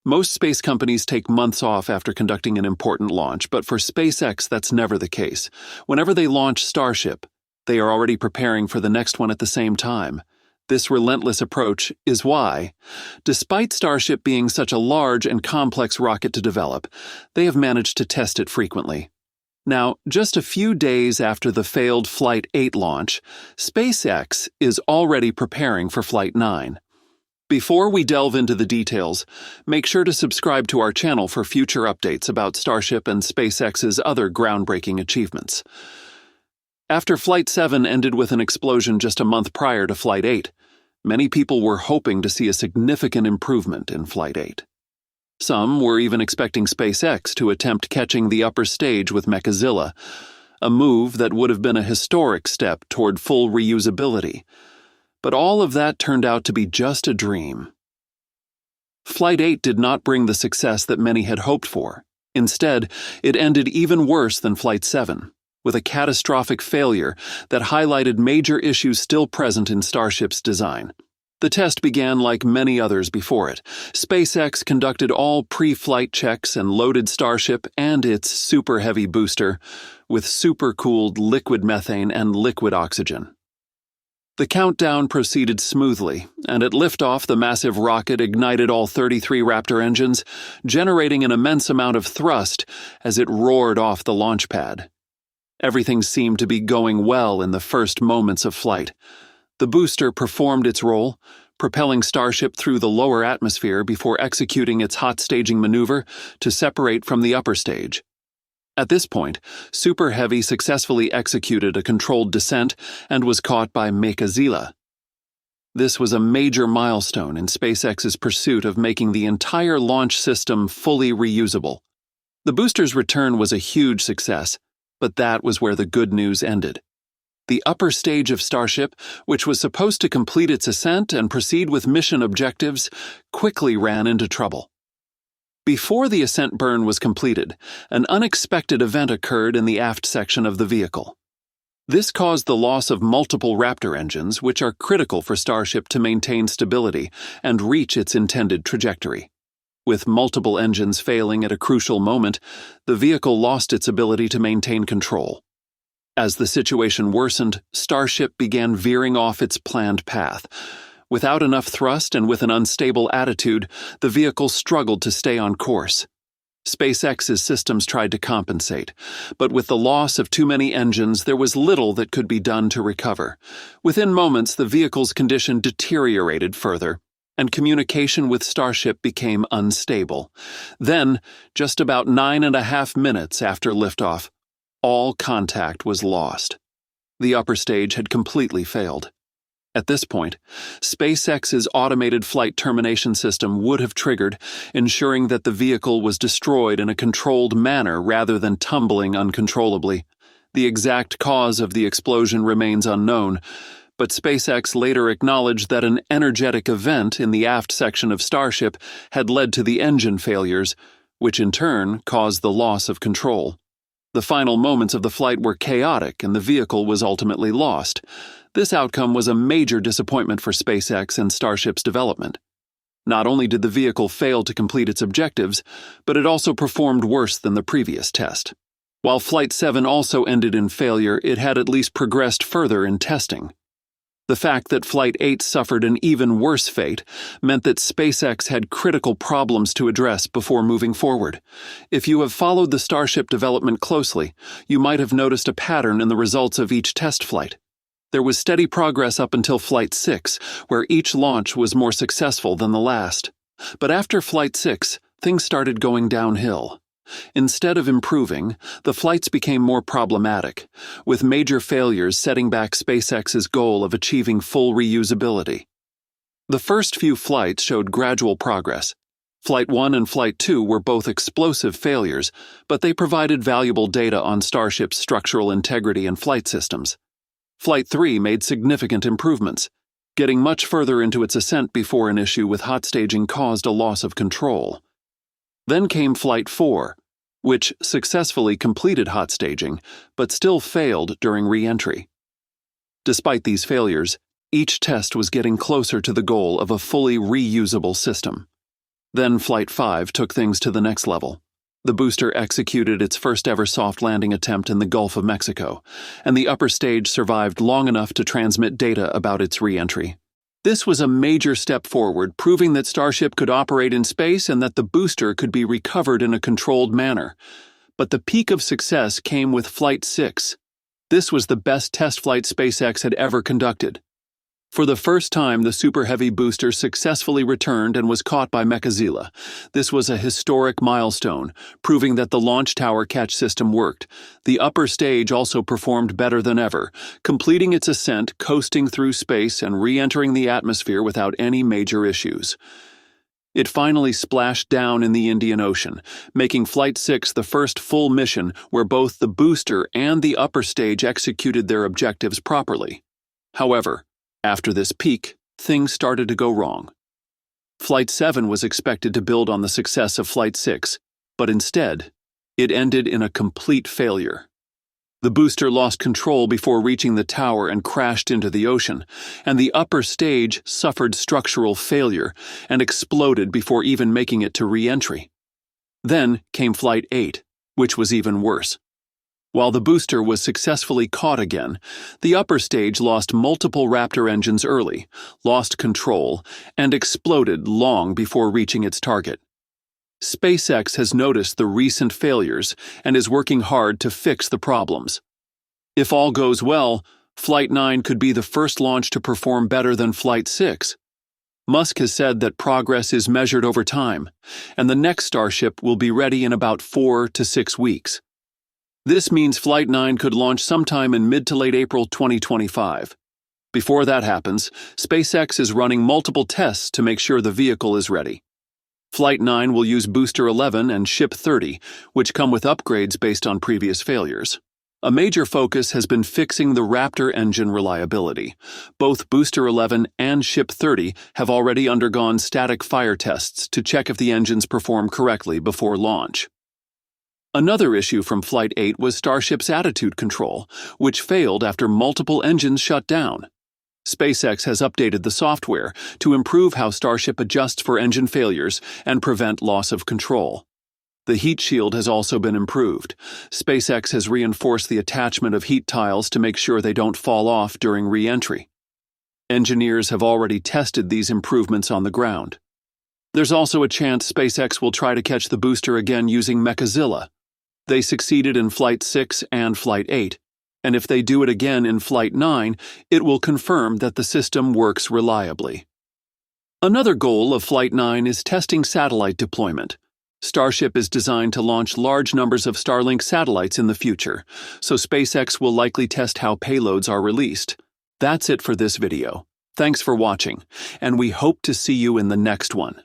Most space companies take months off after conducting an important launch, but for SpaceX, that's never the case. Whenever they launch Starship, they are already preparing for the next one at the same time. This relentless approach is why, despite Starship being such a large and complex rocket to develop, they have managed to test it frequently. Now, just a few days after the failed Flight 8 launch, SpaceX is already preparing for Flight 9. Before we delve into the details, make sure to subscribe to our channel for future updates about Starship and SpaceX's other groundbreaking achievements. After Flight 7 ended with an explosion just a month prior to Flight 8, many people were hoping to see a significant improvement in Flight 8. Some were even expecting SpaceX to attempt catching the upper stage with Mechazilla, a move that would have been a historic step toward full reusability. But all of that turned out to be just a dream. Flight 8 did not bring the success that many had hoped for. Instead, it ended even worse than Flight 7, with a catastrophic failure that highlighted major issues still present in Starship's design. The test began like many others before it. SpaceX conducted all pre-flight checks and loaded Starship and its super-heavy booster with supercooled liquid methane and liquid oxygen. The countdown proceeded smoothly, and at liftoff the massive rocket ignited all 33 Raptor engines, generating an immense amount of thrust as it roared off the launch pad. Everything seemed to be going well in the first moments of flight. The booster performed its role, propelling Starship through the lower atmosphere before executing its hot staging maneuver to separate from the upper stage. At this point, Super Heavy successfully executed a controlled descent and was caught by Mechazilla. This was a major milestone in SpaceX's pursuit of making the entire launch system fully reusable. The booster's return was a huge success, but that was where the good news ended. The upper stage of Starship, which was supposed to complete its ascent and proceed with mission objectives, quickly ran into trouble. Before the ascent burn was completed, an unexpected event occurred in the aft section of the vehicle. This caused the loss of multiple Raptor engines, which are critical for Starship to maintain stability and reach its intended trajectory. With multiple engines failing at a crucial moment, the vehicle lost its ability to maintain control. As the situation worsened, Starship began veering off its planned path. Without enough thrust and with an unstable attitude, the vehicle struggled to stay on course. SpaceX's systems tried to compensate, but with the loss of too many engines, there was little that could be done to recover. Within moments, the vehicle's condition deteriorated further, and communication with Starship became unstable. Then, just about 9.5 minutes after liftoff, all contact was lost. The upper stage had completely failed. At this point, SpaceX's automated flight termination system would have triggered, ensuring that the vehicle was destroyed in a controlled manner rather than tumbling uncontrollably. The exact cause of the explosion remains unknown, but SpaceX later acknowledged that an energetic event in the aft section of Starship had led to the engine failures, which in turn caused the loss of control. The final moments of the flight were chaotic and the vehicle was ultimately lost. This outcome was a major disappointment for SpaceX and Starship's development. Not only did the vehicle fail to complete its objectives, but it also performed worse than the previous test. While Flight 7 also ended in failure, it had at least progressed further in testing. The fact that Flight 8 suffered an even worse fate meant that SpaceX had critical problems to address before moving forward. If you have followed the Starship development closely, you might have noticed a pattern in the results of each test flight. There was steady progress up until Flight 6, where each launch was more successful than the last. But after Flight 6, things started going downhill. Instead of improving, the flights became more problematic, with major failures setting back SpaceX's goal of achieving full reusability. The first few flights showed gradual progress. Flight 1 and Flight 2 were both explosive failures, but they provided valuable data on Starship's structural integrity and flight systems. Flight 3 made significant improvements, getting much further into its ascent before an issue with hot staging caused a loss of control. Then came Flight 4, which successfully completed hot staging, but still failed during re-entry. Despite these failures, each test was getting closer to the goal of a fully reusable system. Then Flight 5 took things to the next level. The booster executed its first-ever soft landing attempt in the Gulf of Mexico, and the upper stage survived long enough to transmit data about its re-entry. This was a major step forward, proving that Starship could operate in space and that the booster could be recovered in a controlled manner. But the peak of success came with Flight 6. This was the best test flight SpaceX had ever conducted. For the first time, the Super Heavy booster successfully returned and was caught by Mechazilla. This was a historic milestone, proving that the launch tower catch system worked. The upper stage also performed better than ever, completing its ascent, coasting through space, and re-entering the atmosphere without any major issues. It finally splashed down in the Indian Ocean, making Flight 6 the first full mission where both the booster and the upper stage executed their objectives properly. However, after this peak, things started to go wrong. Flight 7 was expected to build on the success of Flight 6, but instead, it ended in a complete failure. The booster lost control before reaching the tower and crashed into the ocean, and the upper stage suffered structural failure and exploded before even making it to re-entry. Then came Flight 8, which was even worse. While the booster was successfully caught again, the upper stage lost multiple Raptor engines early, lost control, and exploded long before reaching its target. SpaceX has noticed the recent failures and is working hard to fix the problems. If all goes well, Flight 9 could be the first launch to perform better than Flight 6. Musk has said that progress is measured over time, and the next Starship will be ready in about 4 to 6 weeks. This means Flight 9 could launch sometime in mid to late April 2025. Before that happens, SpaceX is running multiple tests to make sure the vehicle is ready. Flight 9 will use Booster 11 and Ship 30, which come with upgrades based on previous failures. A major focus has been fixing the Raptor engine reliability. Both Booster 11 and Ship 30 have already undergone static fire tests to check if the engines perform correctly before launch. Another issue from Flight 8 was Starship's attitude control, which failed after multiple engines shut down. SpaceX has updated the software to improve how Starship adjusts for engine failures and prevent loss of control. The heat shield has also been improved. SpaceX has reinforced the attachment of heat tiles to make sure they don't fall off during re-entry. Engineers have already tested these improvements on the ground. There's also a chance SpaceX will try to catch the booster again using Mechazilla. They succeeded in Flight 6 and Flight 8, and if they do it again in Flight 9, it will confirm that the system works reliably. Another goal of Flight 9 is testing satellite deployment. Starship is designed to launch large numbers of Starlink satellites in the future, so SpaceX will likely test how payloads are released. That's it for this video. Thanks for watching, and we hope to see you in the next one.